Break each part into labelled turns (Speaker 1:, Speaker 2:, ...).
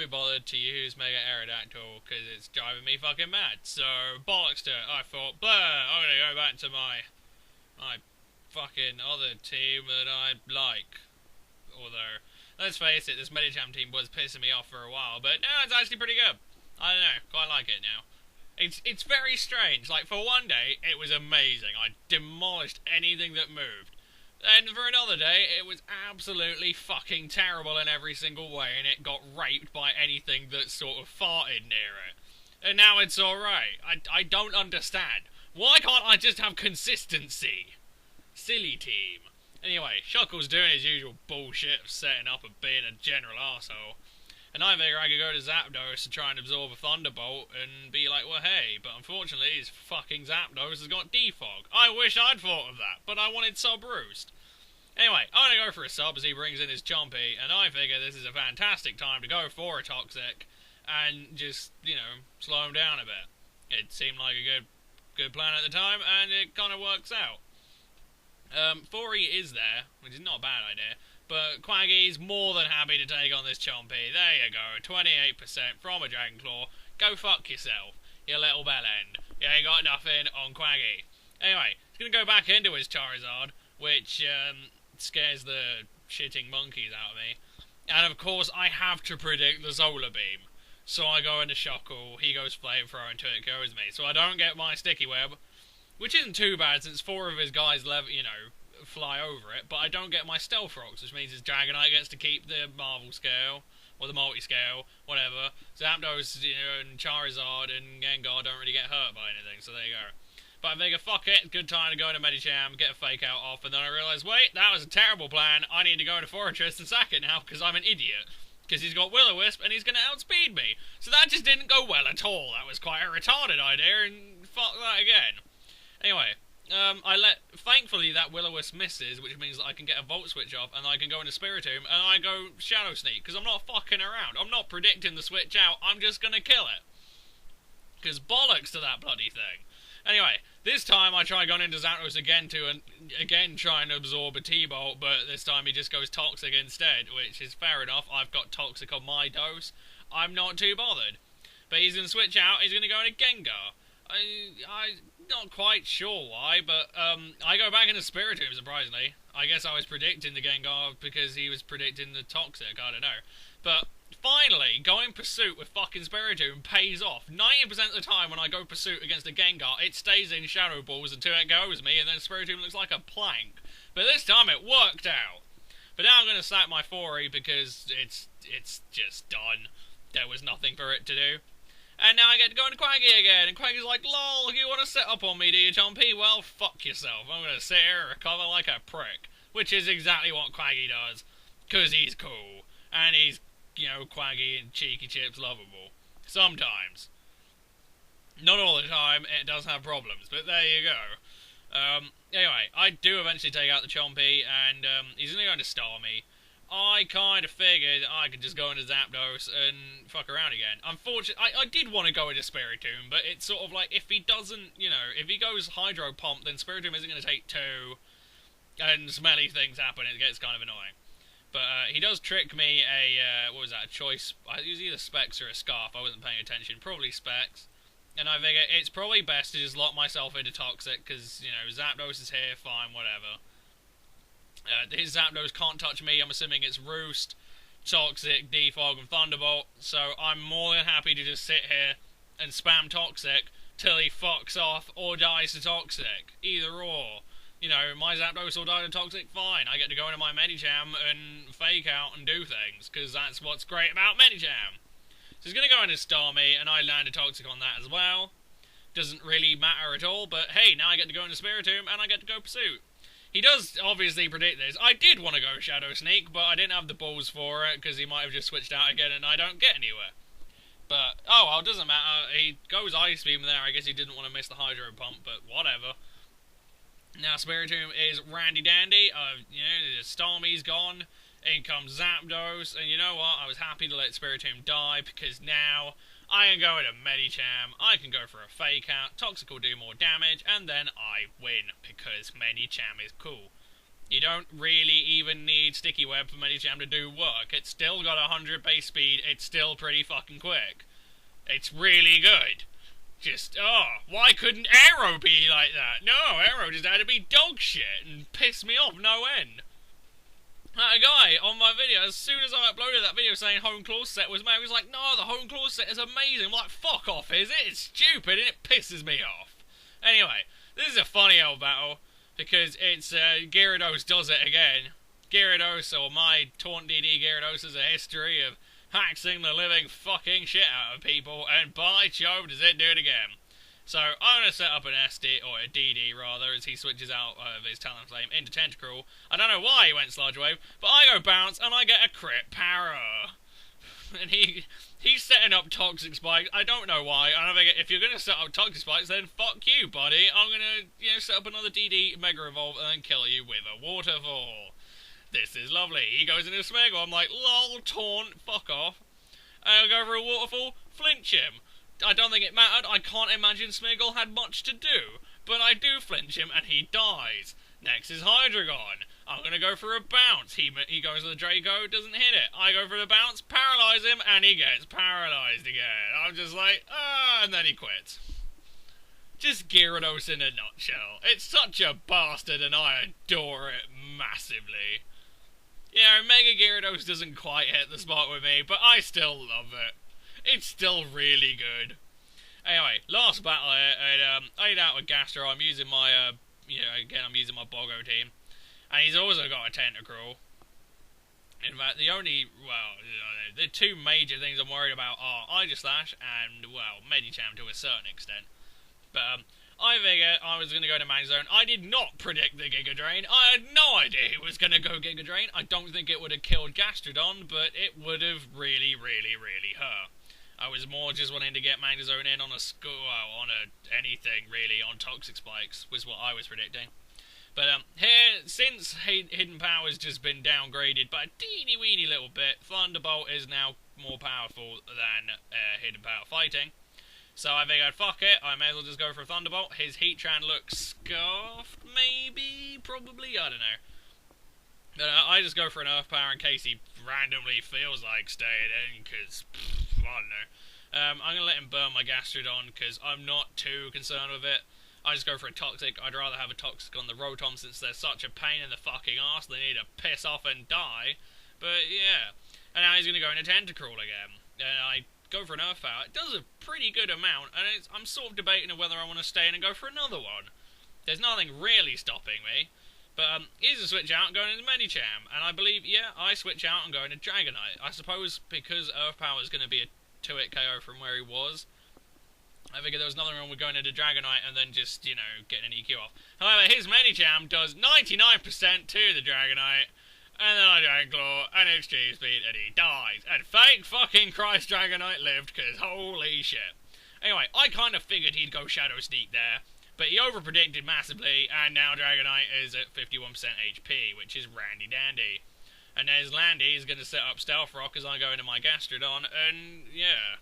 Speaker 1: bothered to use Mega Aerodactyl because it's driving me fucking mad. So, bollocks to it. I thought, blah, I'm gonna go back to my fucking other team that I like. Although, let's face it, this Medicham team was pissing me off for a while, but now it's actually pretty good. I don't know, quite like it now. It's very strange. Like, for one day, it was amazing. I demolished anything that moved. And for another day, it was absolutely fucking terrible in every single way, and it got raped by anything that sort of farted near it. And now it's alright. I don't understand. Why can't I just have consistency? Silly team. Anyway, Shuckle's doing his usual bullshit of setting up and being a general arsehole. And I figure I could go to Zapdos to try and absorb a Thunderbolt and be like, well, hey, but unfortunately his fucking Zapdos has got Defog. I wish I'd thought of that, but I wanted Sub Roost. Anyway, I'm going to go for a Sub as he brings in his Chompy, and I figure this is a fantastic time to go for a Toxic and just, you know, slow him down a bit. It seemed like a good plan at the time, and it kind of works out. Fori is there, which is not a bad idea. But Quaggy's more than happy to take on this Chompy. There you go, 28% from a Dragon Claw. Go fuck yourself, you little bellend. You ain't got nothing on Quaggy. Anyway, he's going to go back into his Charizard, which scares the shitting monkeys out of me. And of course, I have to predict the Solar Beam. So I go into Shuckle, he goes Flamethrower, and it goes me. So I don't get my Sticky Web, which isn't too bad since 4 of his guys fly over it, but I don't get my Stealth Rocks, which means his Dragonite gets to keep the Marvel scale, or the multi-scale, whatever. Zapdos, and Charizard and Gengar don't really get hurt by anything, so there you go. But I figure, fuck it, good time to go into Medicham, get a Fake Out off, and then I realise, wait, that was a terrible plan, I need to go into Fortress and sack it now, because I'm an idiot. Because he's got Will-O-Wisp, and he's going to outspeed me. So that just didn't go well at all, that was quite a retarded idea, and fuck that again. Anyway, thankfully that Will-O-Wisp misses, which means that I can get a Volt Switch off, and I can go into Spiritomb, and I go Shadow Sneak, because I'm not fucking around. I'm not predicting the switch out, I'm just gonna kill it. Because bollocks to that bloody thing. Anyway, this time I try going into Zapdos again again trying to absorb a T-Bolt, but this time he just goes Toxic instead, which is fair enough. I've got Toxic on my dose. I'm not too bothered. But he's gonna switch out, he's gonna go into Gengar. I'm not quite sure why, but I go back into Spiritomb, surprisingly. I guess I was predicting the Gengar because he was predicting the Toxic, I don't know. But finally, going Pursuit with fucking Spiritomb pays off. 90% of the time when I go Pursuit against a Gengar, it stays in Shadow Balls until it goes me, and then Spiritomb looks like a plank. But this time it worked out. But now I'm going to sack my Fori because it's just done. There was nothing for it to do. And now I get to go into Quaggy again, and Quaggy's like, lol, you want to set up on me, do you, Chompy? Well, fuck yourself. I'm going to sit here and recover like a prick. Which is exactly what Quaggy does. Because he's cool. And he's, Quaggy and Cheeky Chips lovable. Sometimes. Not all the time, it does have problems, but there you go. Anyway, I do eventually take out the Chompy, and he's only going to star me. I kind of figured I could just go into Zapdos and fuck around again. Unfortunately, I did want to go into Spiritomb, but it's sort of like, if he doesn't, if he goes Hydro Pump, then Spiritomb isn't going to take 2, and smelly things happen, it gets kind of annoying. But he does trick me a choice, it was either Specs or a Scarf, I wasn't paying attention, probably Specs. And I figure it's probably best to just lock myself into Toxic, because, Zapdos is here, fine, whatever. His Zapdos can't touch me, I'm assuming it's Roost, Toxic, Defog, and Thunderbolt, so I'm more than happy to just sit here and spam Toxic till he fucks off or dies to Toxic. Either or. My Zapdos will die to Toxic, fine. I get to go into my Medicham and Fake Out and do things, because that's what's great about Medicham. So he's going to go into Starmie, and I land a Toxic on that as well. Doesn't really matter at all, but hey, now I get to go into Spiritomb, and I get to go Pursuit. He does obviously predict this. I did want to go Shadow Sneak, but I didn't have the balls for it, because he might have just switched out again and I don't get anywhere. But, oh well, it doesn't matter. He goes Ice Beam there. I guess he didn't want to miss the Hydro Pump, but whatever. Now Spiritomb is randy dandy. The Starmie's gone. In comes Zapdos, and you know what? I was happy to let Spiritomb die, because now I can go into Medicham, I can go for a Fake Out, Toxic will do more damage, and then I win, because Medicham is cool. You don't really even need Sticky Web for Medicham to do work. It's still got 100 base speed, it's still pretty fucking quick. It's really good. Just, why couldn't Aero be like that? No, Aero just had to be dog shit and piss me off no end. That guy on my video, as soon as I uploaded that video saying home claw set was made, he was like, no, the home claw set is amazing. I'm like, fuck off, is it? It's stupid and it pisses me off. Anyway, this is a funny old battle, because it's, Gyarados does it again. Gyarados, or my Taunt DD Gyarados, has a history of hacking the living fucking shit out of people, and by Jove does it do it again. So I'm going to set up an SD, or a DD rather, as he switches out of his Talon Flame into Tentacruel. I don't know why he went Sludge Wave, but I go Bounce and I get a crit para. And he's setting up Toxic Spikes. I don't know why. I don't think if you're going to set up Toxic Spikes, then fuck you, buddy. I'm going to, set up another DD Mega Evolve and then kill you with a Waterfall. This is lovely. He goes into Smeargle. I'm like, lol, taunt, fuck off. And I'll go for a Waterfall, flinch him. I don't think it mattered. I can't imagine Smeargle had much to do. But I do flinch him and he dies. Next is Hydreigon. I'm going to go for a bounce. He goes to the Draco, doesn't hit it. I go for the bounce, paralyze him, and he gets paralysed again. I'm just like, and then he quits. Just Gyarados in a nutshell. It's such a bastard and I adore it massively. Mega Gyarados doesn't quite hit the spot with me, but I still love it. It's still really good. Anyway, last battle here, and I hit out with Gastro. I'm using my, again, I'm using my Boggo team. And he's also got a Tentacruel. In fact, the two major things I'm worried about are Aegislash and, Medicham to a certain extent. But, I figured I was going to go to Max Zone. I did not predict the Giga Drain. I had no idea he was going to go Giga Drain. I don't think it would have killed Gastrodon, but it would have really, really, really hurt. I was more just wanting to get Max Zone in on anything, really, on Toxic Spikes, was what I was predicting. But, here, since Hidden Power's just been downgraded by a teeny-weeny little bit, Thunderbolt is now more powerful than Hidden Power Fighting. So I figured, fuck it, I may as well just go for a Thunderbolt. His Heatran looks scuffed, maybe? Probably? I don't know. But I just go for an Earth Power in case he randomly feels like staying in, because, I don't know. I'm going to let him burn my Gastrodon, because I'm not too concerned with it. I just go for a Toxic. I'd rather have a Toxic on the Rotom, since they're such a pain in the fucking arse. They need to piss off and die. But, yeah. And now he's going to go into Tentacruel again. And I go for an Earth Power. It does a pretty good amount, and I'm sort of debating whether I want to stay in and go for another one. There's nothing really stopping me. But he's a switch out and going into Medicham. And I believe, I switch out and go into Dragonite. I suppose because Earth Power is going to be a 2-hit KO from where he was, I figured there was nothing wrong with going into Dragonite and then just, getting an EQ off. However, his Medicham does 99% to the Dragonite, and then I Dragon Claw, and Extreme Speed, and he dies. And thank fucking Christ Dragonite lived, because holy shit. Anyway, I kind of figured he'd go Shadow Sneak there, but he overpredicted massively, and now Dragonite is at 51% HP, which is randy dandy. And there's Landy, he's going to set up Stealth Rock as I go into my Gastrodon, and yeah,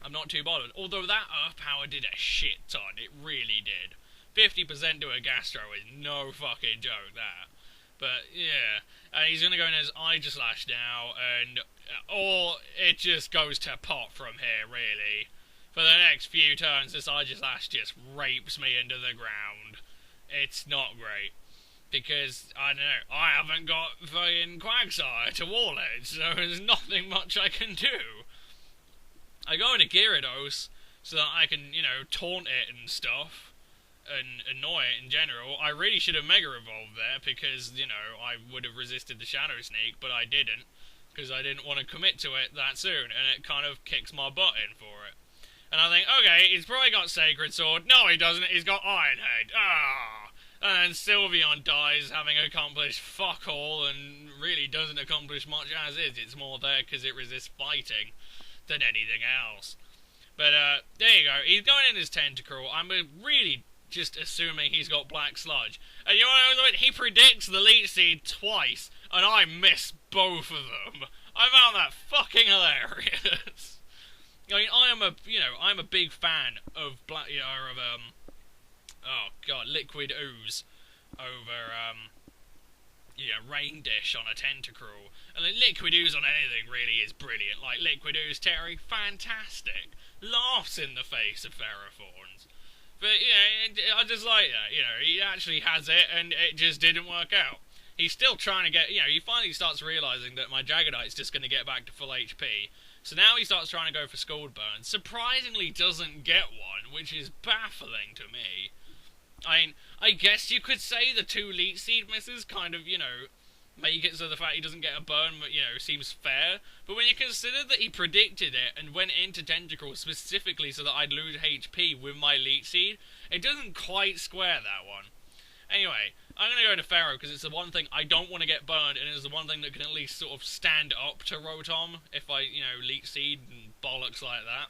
Speaker 1: I'm not too bothered. Although that Earth Power did a shit ton, it really did. 50% to a Gastro is no fucking joke, that. But, yeah, and he's going to go in as Aegislash now, and or it just goes to pot from here, really. For the next few turns, this Aegislash just rapes me into the ground. It's not great. Because, I don't know, I haven't got fucking Quagsire to wall it, so there's nothing much I can do. I go into Gyarados so that I can, taunt it and stuff, and annoy it in general. I really should have Mega Evolved there, because, I would have resisted the Shadow Sneak, but I didn't, because I didn't want to commit to it that soon, and it kind of kicks my butt in for it. And I think, okay, he's probably got Sacred Sword. No, he doesn't, he's got Iron Head. And then Sylveon dies, having accomplished fuck all, and really doesn't accomplish much as is. It's more there because it resists fighting than anything else. But, there you go. He's going in his Tentacruel. I'm really just assuming he's got Black Sludge. And you know what? He predicts the Leech Seed twice, and I miss both of them. I found that fucking hilarious. I mean, I'm a big fan of Liquid Ooze over, rain dish on a Tentacruel. And like, Liquid Ooze on anything really is brilliant. Like Liquid Ooze Terry, fantastic. Laughs in the face of Ferrothorns. But, I just like that, he actually has it, and it just didn't work out. He's still trying to get, he finally starts realising that my Jaggedite's just going to get back to full HP. So now he starts trying to go for Scald Burn. Surprisingly doesn't get one, which is baffling to me. I guess you could say the 2 Leech Seed misses kind of, make it so the fact he doesn't get a burn, seems fair. But when you consider that he predicted it and went into Tentacruel specifically so that I'd lose HP with my Leech Seed, it doesn't quite square that one. Anyway, I'm going to go into Pharaoh because it's the one thing I don't want to get burned, and it's the one thing that can at least sort of stand up to Rotom if I, Leech Seed and bollocks like that.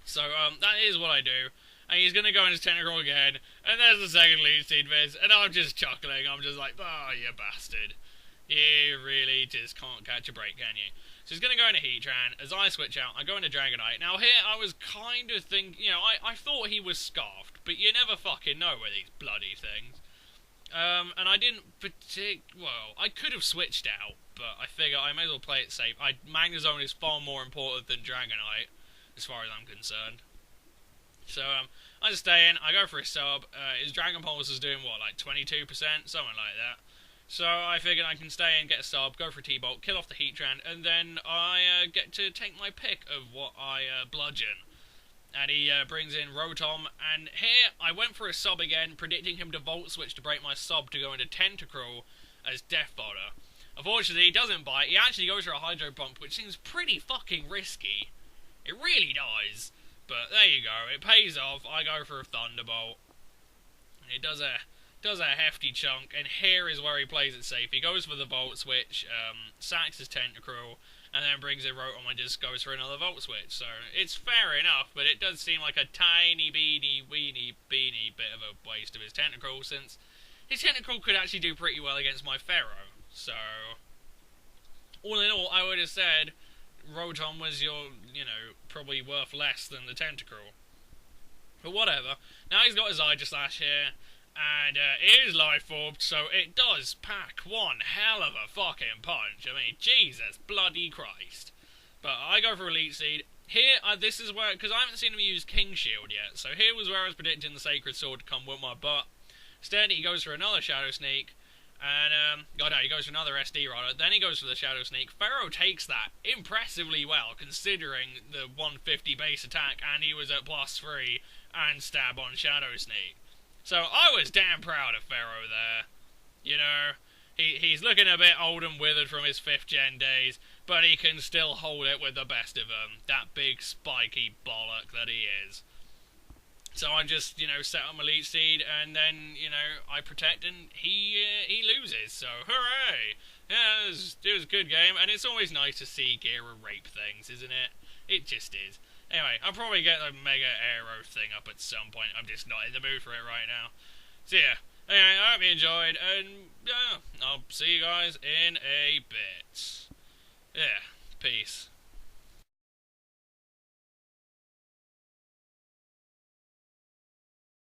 Speaker 1: So, that is what I do. And he's going to go into Tentacruel again, and there's the second Leech Seed miss, and I'm just chuckling. I'm just like, oh, you bastard. You really just can't catch a break, can you? So he's going to go into Heatran. As I switch out, I go into Dragonite. Now here, I was kind of thinking, I thought he was Scarfed, but you never fucking know with these bloody things. And I didn't well, I could have switched out, but I figure I may as well play it safe. Magnezone is far more important than Dragonite, as far as I'm concerned. So, I just stay in, I go for a sub, his Dragon Pulse is doing what, like 22%? Something like that. So I figured I can stay in, get a sub, go for a T-Bolt, kill off the Heatran, and then I get to take my pick of what I bludgeon. And he brings in Rotom, and here I went for a sub again, predicting him to Volt Switch to break my sub to go into Tentacruel as Death Fodder. Unfortunately, he doesn't bite, he actually goes for a Hydro Pump, which seems pretty fucking risky. It really does. But there you go, it pays off. I go for a Thunderbolt. It does a hefty chunk, and here is where he plays it safe. He goes for the Volt Switch, sacks his Tentacruel, and then brings in Rotom and just goes for another Volt Switch. So it's fair enough, but it does seem like a tiny, weeny bit of a waste of his Tentacruel, since his Tentacruel could actually do pretty well against my Pharaoh. So, all in all, I would have said Rotom was your, probably worth less than the Tentacruel. But whatever. Now he's got his Aegislash here, and it is Life Orbed, so it does pack one hell of a fucking punch. I mean, Jesus bloody Christ. But I go for a Leech Seed. Here, this is where, because I haven't seen him use King Shield yet, so here was where I was predicting the Sacred Sword to come with my butt. Instead, he goes for another Shadow Sneak. And, he goes for another SD Rider, then he goes for the Shadow Sneak. Pharaoh takes that impressively well, considering the 150 base attack, and he was at +3, and stab on Shadow Sneak. So, I was damn proud of Pharaoh there. He's looking a bit old and withered from his 5th gen days, but he can still hold it with the best of them. That big, spiky bollock that he is. So I just, set up my Leech Seed, and then, I protect, and he loses. So, hooray! Yeah, it was a good game, and it's always nice to see Gyara rape things, isn't it? It just is. Anyway, I'll probably get the Mega Aero thing up at some point. I'm just not in the mood for it right now. So yeah, anyway, I hope you enjoyed, and yeah, I'll see you guys in a bit. Yeah, peace.